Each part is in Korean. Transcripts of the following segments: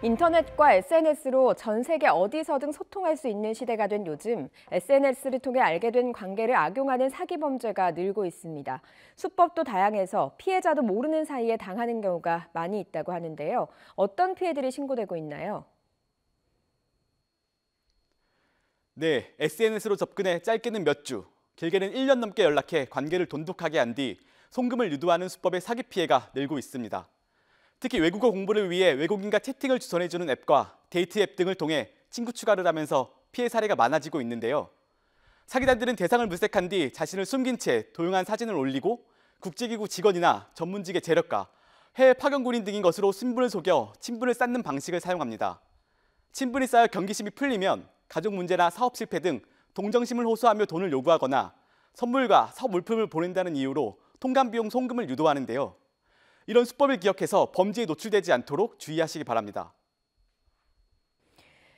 인터넷과 SNS로 전 세계 어디서든 소통할 수 있는 시대가 된 요즘, SNS를 통해 알게 된 관계를 악용하는 사기 범죄가 늘고 있습니다. 수법도 다양해서 피해자도 모르는 사이에 당하는 경우가 많이 있다고 하는데요. 어떤 피해들이 신고되고 있나요? 네, SNS로 접근해 짧게는 몇 주, 길게는 1년 넘게 연락해 관계를 돈독하게 한 뒤 송금을 유도하는 수법의 사기 피해가 늘고 있습니다. 특히 외국어 공부를 위해 외국인과 채팅을 주선해주는 앱과 데이트 앱 등을 통해 친구 추가를 하면서 피해 사례가 많아지고 있는데요. 사기단들은 대상을 물색한 뒤 자신을 숨긴 채 도용한 사진을 올리고 국제기구 직원이나 전문직의 재력가, 해외 파견군인 등인 것으로 신분을 속여 친분을 쌓는 방식을 사용합니다. 친분이 쌓여 경계심이 풀리면 가족 문제나 사업 실패 등 동정심을 호소하며 돈을 요구하거나 선물과 물품을 보낸다는 이유로 통관 비용 송금을 유도하는데요. 이런 수법을 기억해서 범죄에 노출되지 않도록 주의하시기 바랍니다.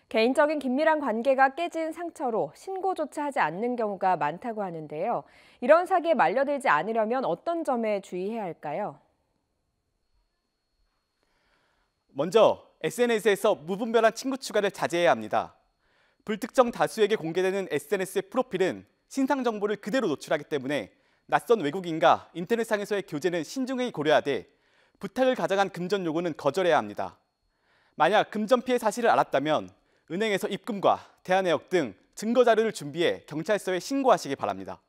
개인적인 긴밀한 관계가 깨진 상처로 신고조차 하지 않는 경우가 많다고 하는데요. 이런 사기에 말려들지 않으려면 어떤 점에 주의해야 할까요? 먼저 SNS에서 무분별한 친구 추가를 자제해야 합니다. 불특정 다수에게 공개되는 SNS의 프로필은 신상 정보를 그대로 노출하기 때문에 낯선 외국인과 인터넷상에서의 교제는 신중히 고려하되 부탁을 가져간 금전 요구는 거절해야 합니다. 만약 금전 피해 사실을 알았다면 은행에서 입금과 대환내역 등 증거 자료를 준비해 경찰서에 신고하시기 바랍니다.